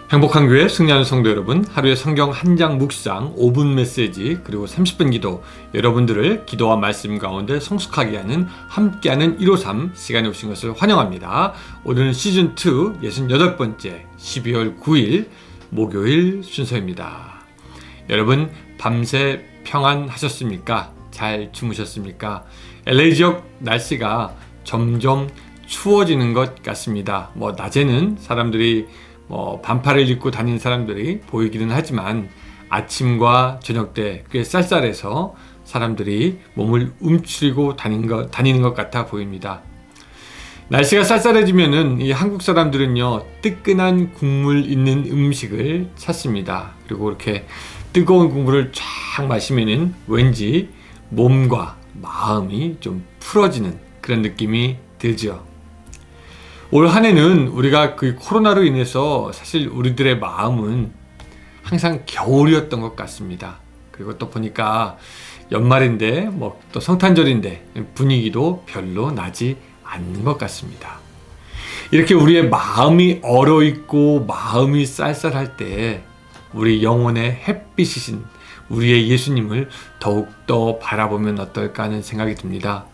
행복한 교회 승리하는 성도 여러분, 하루에 성경 한 장 묵상, 5분 메시지, 그리고 30분 기도, 여러분들을 기도와 말씀 가운데 성숙하게 하는 함께하는 153 시간에 오신 것을 환영합니다. 오늘은 시즌2 68번째 12월 9일 목요일 순서입니다. 여러분 밤새 평안하셨습니까? 잘 주무셨습니까? LA 지역 날씨가 점점 추워지는 것 같습니다. 낮에는 사람들이 반팔을 입고 다니는 사람들이 보이기는 하지만 아침과 저녁 때 꽤 쌀쌀해서 사람들이 몸을 움츠리고 다니는 것 같아 보입니다. 날씨가 쌀쌀해지면은 이 한국 사람들은요, 뜨끈한 국물 있는 음식을 찾습니다. 그리고 이렇게 뜨거운 국물을 쫙 마시면은 왠지 몸과 마음이 좀 풀어지는 그런 느낌이 들죠. 올 한 해는 우리가 그 코로나로 인해서 사실 우리들의 마음은 항상 겨울이었던 것 같습니다. 그리고 또 보니까 연말인데 또 성탄절인데 분위기도 별로 나지 않는 것 같습니다. 이렇게 우리의 마음이 얼어있고 마음이 쌀쌀할 때 우리 영혼의 햇빛이신 우리의 예수님을 더욱더 바라보면 어떨까 하는 생각이 듭니다.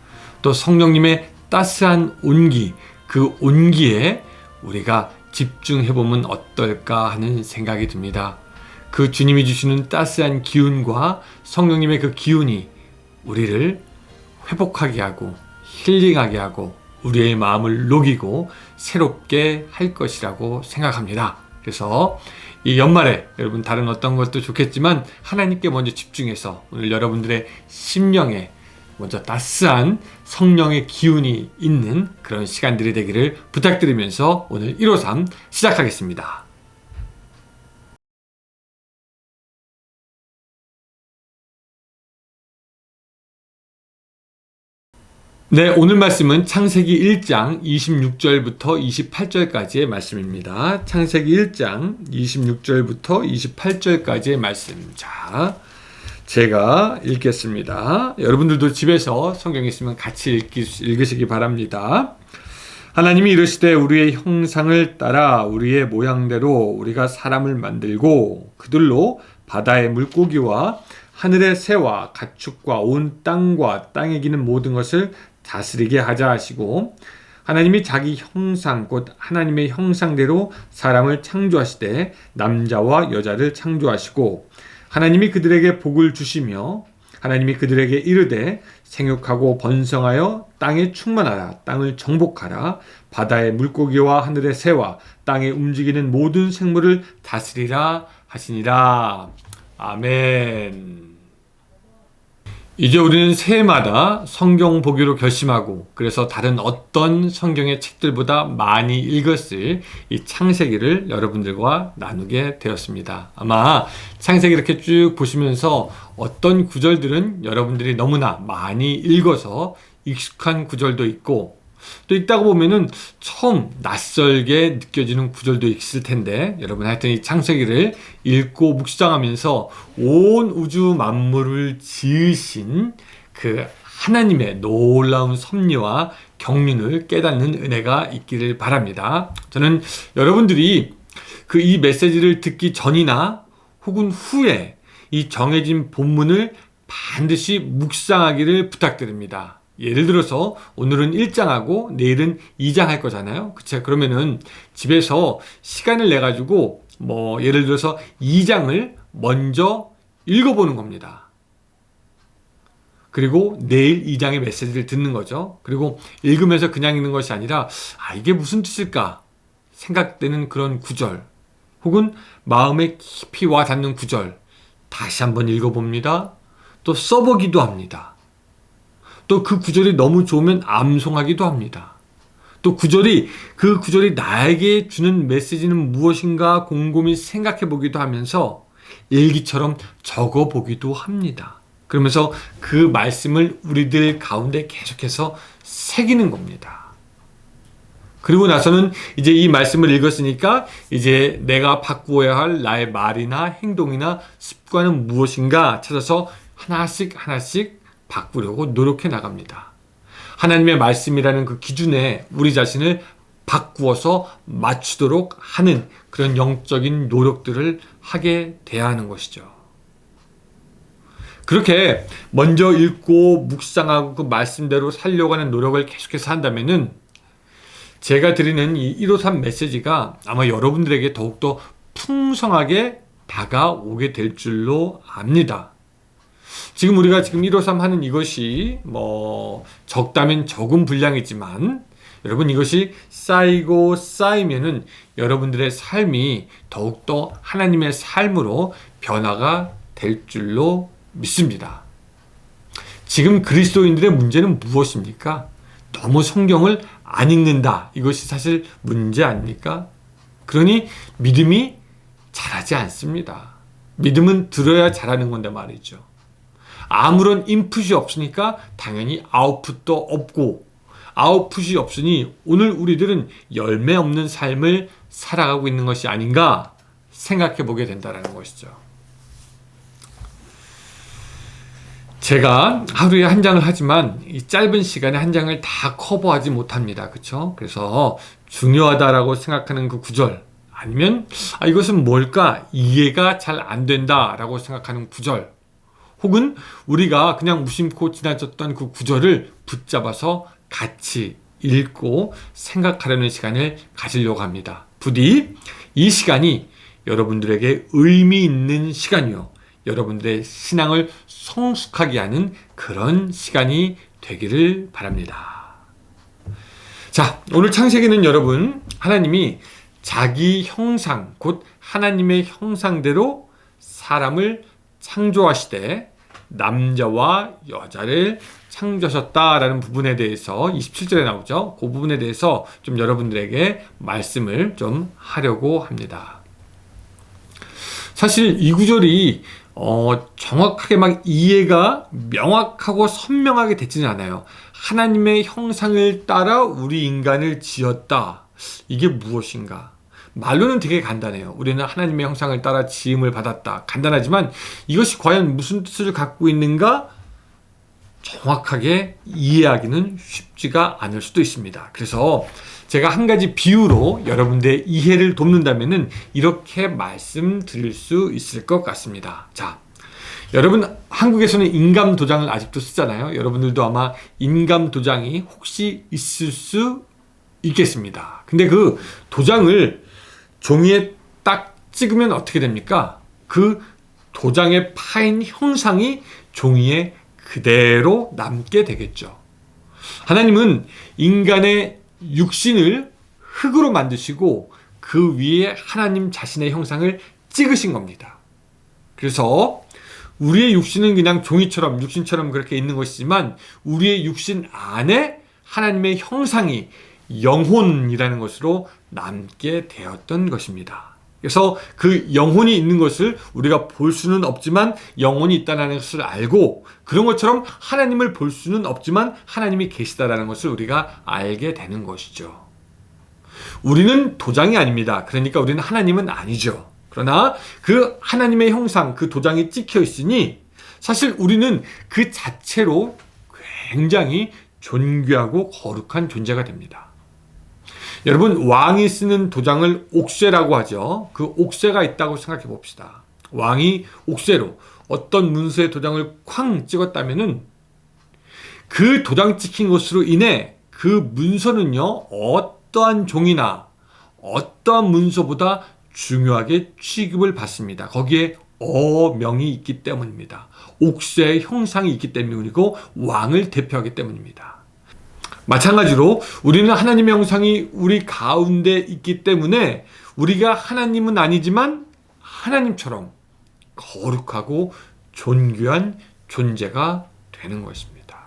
또 성령님의 따스한 온기, 그 온기에 우리가 집중해보면 어떨까 하는 생각이 듭니다. 그 주님이 주시는 따스한 기운과 성령님의 그 기운이 우리를 회복하게 하고 힐링하게 하고 우리의 마음을 녹이고 새롭게 할 것이라고 생각합니다. 그래서 이 연말에 여러분 다른 어떤 것도 좋겠지만 하나님께 먼저 집중해서 오늘 여러분들의 심령에 먼저 따스한 성령의 기운이 있는 그런 시간들이 되기를 부탁드리면서 오늘 153 시작하겠습니다. 네, 오늘 말씀은 창세기 1장 26절부터 28절까지의 말씀입니다. 창세기 1장 26절부터 28절까지의 말씀. 자, 제가 읽겠습니다. 여러분들도 집에서 성경 있으면 같이 읽으시기 바랍니다. 하나님이 이르시되 우리의 형상을 따라 우리의 모양대로 우리가 사람을 만들고 그들로 바다의 물고기와 하늘의 새와 가축과 온 땅과 땅에 기는 모든 것을 다스리게 하자 하시고 하나님이 자기 형상 곧 하나님의 형상대로 사람을 창조하시되 남자와 여자를 창조하시고 하나님이 그들에게 복을 주시며 하나님이 그들에게 이르되 생육하고 번성하여 땅에 충만하라 땅을 정복하라 바다의 물고기와 하늘의 새와 땅에 움직이는 모든 생물을 다스리라 하시니라. 아멘. 이제 우리는 새해마다 성경 보기로 결심하고 그래서 다른 어떤 성경의 책들보다 많이 읽었을 이 창세기를 여러분들과 나누게 되었습니다. 아마 창세기 이렇게 쭉 보시면서 어떤 구절들은 여러분들이 너무나 많이 읽어서 익숙한 구절도 있고 또 읽다가 보면은 처음 낯설게 느껴지는 구절도 있을 텐데 여러분 하여튼 이 창세기를 읽고 묵상하면서 온 우주 만물을 지으신 그 하나님의 놀라운 섭리와 경륜을 깨닫는 은혜가 있기를 바랍니다. 저는 여러분들이 이 메시지를 듣기 전이나 혹은 후에 이 정해진 본문을 반드시 묵상하기를 부탁드립니다. 예를 들어서 오늘은 1장하고 내일은 2장 할 거잖아요. 그쵸? 그러면은 집에서 시간을 내 가지고 예를 들어서 2장을 먼저 읽어보는 겁니다. 그리고 내일 2장의 메시지를 듣는 거죠. 그리고 읽으면서 그냥 읽는 것이 아니라 이게 무슨 뜻일까 생각되는 그런 구절 혹은 마음에 깊이 와 닿는 구절 다시 한번 읽어봅니다. 또 써보기도 합니다. 또 그 구절이 너무 좋으면 암송하기도 합니다. 또 그 구절이 나에게 주는 메시지는 무엇인가 곰곰이 생각해 보기도 하면서 일기처럼 적어 보기도 합니다. 그러면서 그 말씀을 우리들 가운데 계속해서 새기는 겁니다. 그리고 나서는 이제 이 말씀을 읽었으니까 이제 내가 바꾸어야 할 나의 말이나 행동이나 습관은 무엇인가 찾아서 하나씩 바꾸려고 노력해 나갑니다. 하나님의 말씀이라는 그 기준에 우리 자신을 바꾸어서 맞추도록 하는 그런 영적인 노력들을 하게 돼야 하는 것이죠. 그렇게 먼저 읽고 묵상하고 그 말씀대로 살려고 하는 노력을 계속해서 한다면은 제가 드리는 이 153 메시지가 아마 여러분들에게 더욱더 풍성하게 다가오게 될 줄로 압니다. 지금 우리가 153 하는 이것이 적다면 적은 분량이지만 여러분 이것이 쌓이고 쌓이면은 여러분들의 삶이 더욱더 하나님의 삶으로 변화가 될 줄로 믿습니다. 지금 그리스도인들의 문제는 무엇입니까? 너무 성경을 안 읽는다. 이것이 사실 문제 아닙니까? 그러니 믿음이 자라지 않습니다. 믿음은 들어야 자라는 건데 말이죠. 아무런 인풋이 없으니까 당연히 아웃풋도 없고, 아웃풋이 없으니 오늘 우리들은 열매 없는 삶을 살아가고 있는 것이 아닌가 생각해 보게 된다는 것이죠. 제가 하루에 한 장을 하지만 이 짧은 시간에 한 장을 다 커버하지 못합니다. 그렇죠? 그래서 중요하다라고 생각하는 그 구절, 아니면 이것은 뭘까? 이해가 잘 안 된다라고 생각하는 구절, 혹은 우리가 그냥 무심코 지나쳤던 그 구절을 붙잡아서 같이 읽고 생각하려는 시간을 가지려고 합니다. 부디 이 시간이 여러분들에게 의미 있는 시간이요, 여러분들의 신앙을 성숙하게 하는 그런 시간이 되기를 바랍니다. 자, 오늘 창세기는 여러분, 하나님이 자기 형상, 곧 하나님의 형상대로 사람을 창조하시되 남자와 여자를 창조하셨다라는 부분에 대해서 27절에 나오죠. 그 부분에 대해서 좀 여러분들에게 말씀을 좀 하려고 합니다. 사실 이 구절이 정확하게 막 이해가 명확하고 선명하게 되지는 않아요. 하나님의 형상을 따라 우리 인간을 지었다. 이게 무엇인가? 말로는 되게 간단해요. 우리는 하나님의 형상을 따라 지음을 받았다. 간단하지만 이것이 과연 무슨 뜻을 갖고 있는가? 정확하게 이해하기는 쉽지가 않을 수도 있습니다. 그래서 제가 한 가지 비유로 여러분들의 이해를 돕는다면은 이렇게 말씀드릴 수 있을 것 같습니다. 자, 여러분 한국에서는 인감 도장을 아직도 쓰잖아요. 여러분들도 아마 인감 도장이 혹시 있을 수 있겠습니다. 근데 그 도장을 종이에 딱 찍으면 어떻게 됩니까? 그 도장에 파인 형상이 종이에 그대로 남게 되겠죠. 하나님은 인간의 육신을 흙으로 만드시고 그 위에 하나님 자신의 형상을 찍으신 겁니다. 그래서 우리의 육신은 그냥 종이처럼, 육신처럼 그렇게 있는 것이지만 우리의 육신 안에 하나님의 형상이 영혼이라는 것으로 남게 되었던 것입니다. 그래서 그 영혼이 있는 것을 우리가 볼 수는 없지만 영혼이 있다는 것을 알고, 그런 것처럼 하나님을 볼 수는 없지만 하나님이 계시다라는 것을 우리가 알게 되는 것이죠. 우리는 도장이 아닙니다. 그러니까 우리는 하나님은 아니죠. 그러나 그 하나님의 형상, 그 도장이 찍혀 있으니 사실 우리는 그 자체로 굉장히 존귀하고 거룩한 존재가 됩니다. 여러분, 왕이 쓰는 도장을 옥쇠라고 하죠. 그 옥쇠가 있다고 생각해 봅시다. 왕이 옥쇠로 어떤 문서에 도장을 쾅 찍었다면은 그 도장 찍힌 것으로 인해 그 문서는요, 어떠한 종이나 어떠한 문서보다 중요하게 취급을 받습니다. 거기에 어명이 있기 때문입니다. 옥쇠의 형상이 있기 때문이고 왕을 대표하기 때문입니다. 마찬가지로 우리는 하나님의 형상이 우리 가운데 있기 때문에 우리가 하나님은 아니지만 하나님처럼 거룩하고 존귀한 존재가 되는 것입니다.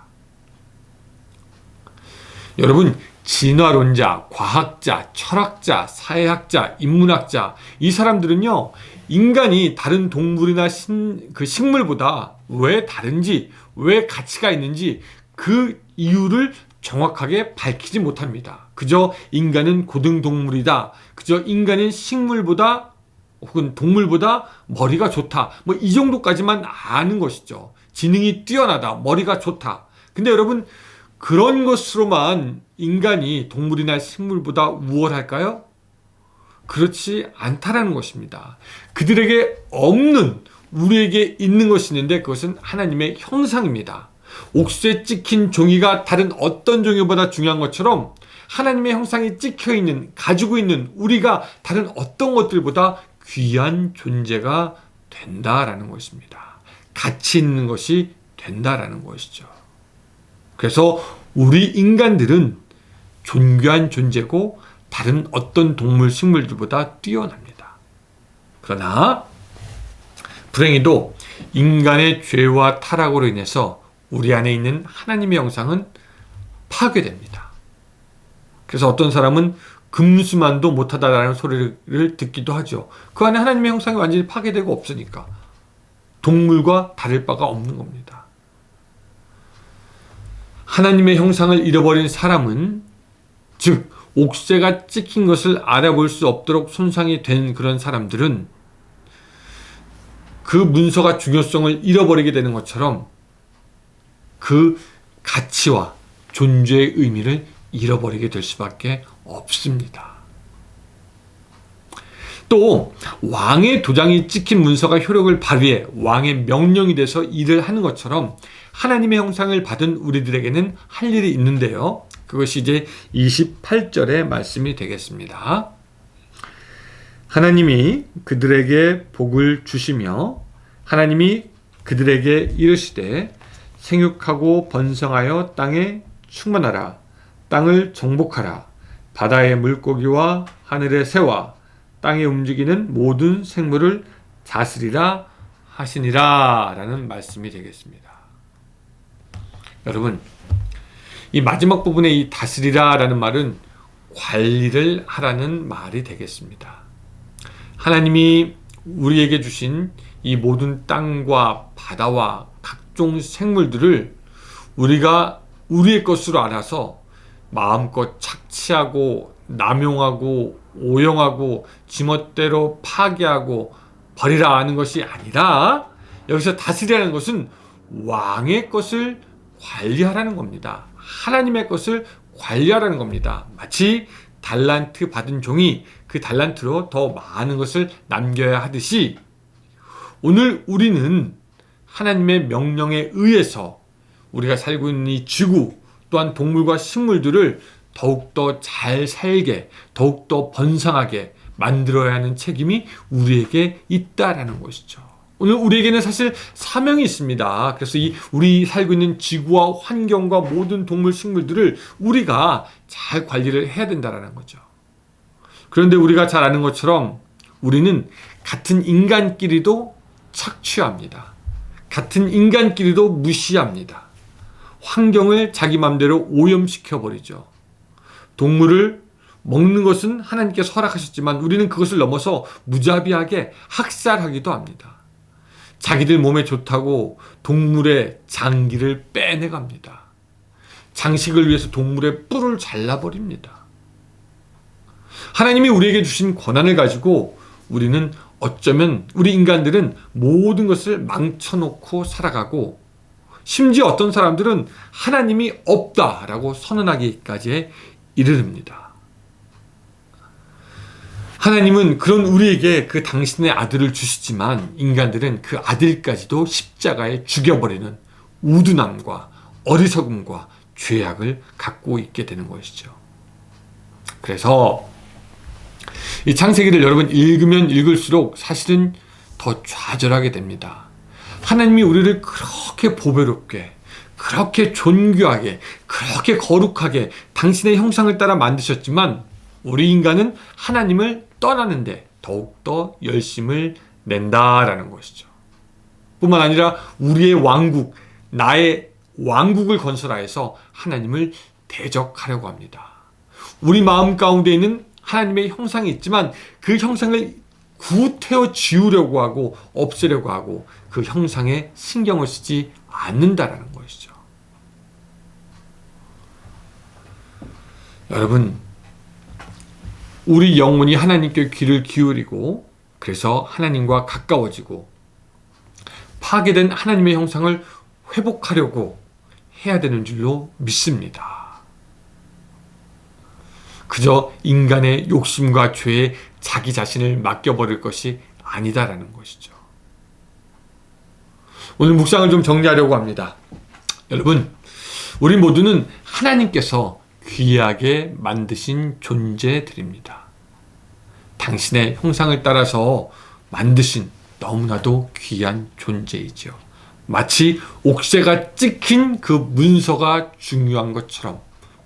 여러분, 진화론자, 과학자, 철학자, 사회학자, 인문학자, 이 사람들은요, 인간이 다른 동물이나 식물보다 왜 다른지, 왜 가치가 있는지 그 이유를 정확하게 밝히지 못합니다. 그저 인간은 고등동물이다, 그저 인간은 식물보다 혹은 동물보다 머리가 좋다, 이 정도까지만 아는 것이죠. 지능이 뛰어나다, 머리가 좋다. 근데 여러분, 그런 것으로만 인간이 동물이나 식물보다 우월할까요? 그렇지 않다라는 것입니다. 그들에게 없는 우리에게 있는 것이 있는데 그것은 하나님의 형상입니다. 옥수에 찍힌 종이가 다른 어떤 종이보다 중요한 것처럼 하나님의 형상이 찍혀있는, 가지고 있는 우리가 다른 어떤 것들보다 귀한 존재가 된다라는 것입니다. 가치 있는 것이 된다라는 것이죠. 그래서 우리 인간들은 존귀한 존재고 다른 어떤 동물, 식물들보다 뛰어납니다. 그러나 불행히도 인간의 죄와 타락으로 인해서 우리 안에 있는 하나님의 형상은 파괴됩니다. 그래서 어떤 사람은 금수만도 못하다라는 소리를 듣기도 하죠. 그 안에 하나님의 형상이 완전히 파괴되고 없으니까 동물과 다를 바가 없는 겁니다. 하나님의 형상을 잃어버린 사람은, 즉 옥새가 찍힌 것을 알아볼 수 없도록 손상이 된 그런 사람들은 그 문서가 중요성을 잃어버리게 되는 것처럼 그 가치와 존재의 의미를 잃어버리게 될 수밖에 없습니다. 또 왕의 도장이 찍힌 문서가 효력을 발휘해 왕의 명령이 돼서 일을 하는 것처럼 하나님의 형상을 받은 우리들에게는 할 일이 있는데요. 그것이 이제 28절의 말씀이 되겠습니다. 하나님이 그들에게 복을 주시며 하나님이 그들에게 이르시되 생육하고 번성하여 땅에 충만하라. 땅을 정복하라. 바다의 물고기와 하늘의 새와 땅에 움직이는 모든 생물을 다스리라 하시니라 라는 말씀이 되겠습니다. 여러분, 이 마지막 부분에 이 다스리라 라는 말은 관리를 하라는 말이 되겠습니다. 하나님이 우리에게 주신 이 모든 땅과 바다와 각종 생물들을 우리가 우리의 것으로 알아서 마음껏 착취하고 남용하고 오용하고 지멋대로 파괴하고 버리라 하는 것이 아니라, 여기서 다스리라는 것은 왕의 것을 관리하라는 겁니다. 하나님의 것을 관리하라는 겁니다. 마치 달란트 받은 종이 그 달란트로 더 많은 것을 남겨야 하듯이 오늘 우리는 하나님의 명령에 의해서 우리가 살고 있는 이 지구 또한 동물과 식물들을 더욱더 잘 살게, 더욱더 번성하게 만들어야 하는 책임이 우리에게 있다라는 것이죠. 오늘 우리에게는 사실 사명이 있습니다. 그래서 우리 살고 있는 지구와 환경과 모든 동물, 식물들을 우리가 잘 관리를 해야 된다라는 거죠. 그런데 우리가 잘 아는 것처럼 우리는 같은 인간끼리도 착취합니다. 같은 인간끼리도 무시합니다. 환경을 자기 맘대로 오염시켜버리죠. 동물을 먹는 것은 하나님께서 허락하셨지만 우리는 그것을 넘어서 무자비하게 학살하기도 합니다. 자기들 몸에 좋다고 동물의 장기를 빼내갑니다. 장식을 위해서 동물의 뿔을 잘라버립니다. 하나님이 우리에게 주신 권한을 가지고 우리는 어쩌면 우리 인간들은 모든 것을 망쳐놓고 살아가고, 심지어 어떤 사람들은 하나님이 없다라고 선언하기까지 이르릅니다. 하나님은 그런 우리에게 그 당신의 아들을 주시지만 인간들은 그 아들까지도 십자가에 죽여버리는 우둔함과 어리석음과 죄악을 갖고 있게 되는 것이죠. 그래서 이 창세기를 여러분 읽으면 읽을수록 사실은 더 좌절하게 됩니다. 하나님이 우리를 그렇게 보배롭게, 그렇게 존귀하게, 그렇게 거룩하게 당신의 형상을 따라 만드셨지만 우리 인간은 하나님을 떠나는데 더욱더 열심을 낸다라는 것이죠. 뿐만 아니라 우리의 왕국, 나의 왕국을 건설하여서 하나님을 대적하려고 합니다. 우리 마음 가운데 있는 하나님의 형상이 있지만 그 형상을 구태여 지우려고 하고 없애려고 하고 그 형상에 신경을 쓰지 않는다라는 것이죠. 여러분, 우리 영혼이 하나님께 귀를 기울이고 그래서 하나님과 가까워지고 파괴된 하나님의 형상을 회복하려고 해야 되는 줄로 믿습니다. 그저 인간의 욕심과 죄에 자기 자신을 맡겨버릴 것이 아니다라는 것이죠. 오늘 묵상을 좀 정리하려고 합니다. 여러분, 우리 모두는 하나님께서 귀하게 만드신 존재들입니다. 당신의 형상을 따라서 만드신 너무나도 귀한 존재이죠. 마치 옥새가 찍힌 그 문서가 중요한 것처럼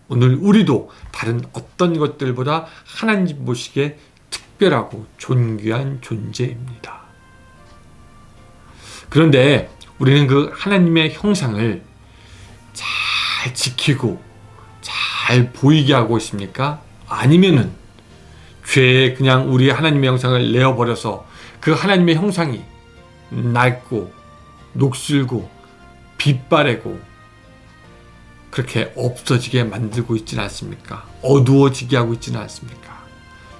오늘 우리도 다른 어떤 것들보다 하나님 보시기에 특별하고 존귀한 존재입니다. 그런데 우리는 그 하나님의 형상을 잘 지키고 잘 보이게 하고 있습니까? 아니면은 죄에 그냥 우리 하나님의 형상을 내어버려서 그 하나님의 형상이 낡고 녹슬고 빛바래고 그렇게 없어지게 만들고 있지는 않습니까? 어두워지게 하고 있지는 않습니까?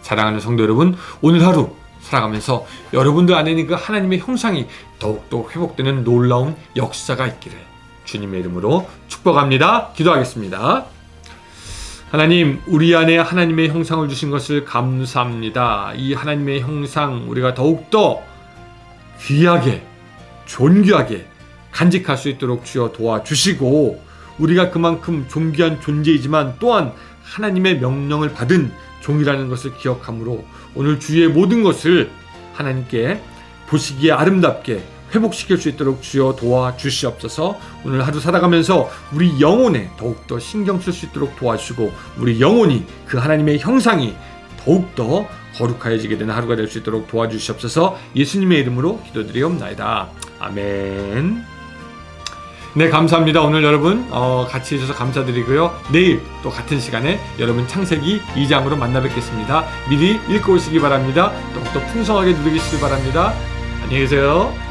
사랑하는 성도 여러분, 오늘 하루 살아가면서 여러분들 안에 있는 그 하나님의 형상이 더욱더 회복되는 놀라운 역사가 있기를 주님의 이름으로 축복합니다. 기도하겠습니다. 하나님, 우리 안에 하나님의 형상을 주신 것을 감사합니다. 이 하나님의 형상 우리가 더욱더 귀하게 존귀하게 간직할 수 있도록 주여 도와주시고, 우리가 그만큼 존귀한 존재이지만 또한 하나님의 명령을 받은 종이라는 것을 기억함으로 오늘 주위의 모든 것을 하나님께 보시기에 아름답게 회복시킬 수 있도록 주여 도와주시옵소서. 오늘 하루 살아가면서 우리 영혼에 더욱더 신경 쓸 수 있도록 도와주시고, 우리 영혼이 그 하나님의 형상이 더욱더 거룩하여지게 되는 하루가 될 수 있도록 도와주시옵소서. 예수님의 이름으로 기도드리옵나이다. 아멘. 네, 감사합니다. 오늘 여러분 같이 해주셔서 감사드리고요. 내일 또 같은 시간에 여러분 창세기 2장으로 만나 뵙겠습니다. 미리 읽고 오시기 바랍니다. 더욱더 풍성하게 누리시기 바랍니다. 안녕히 계세요.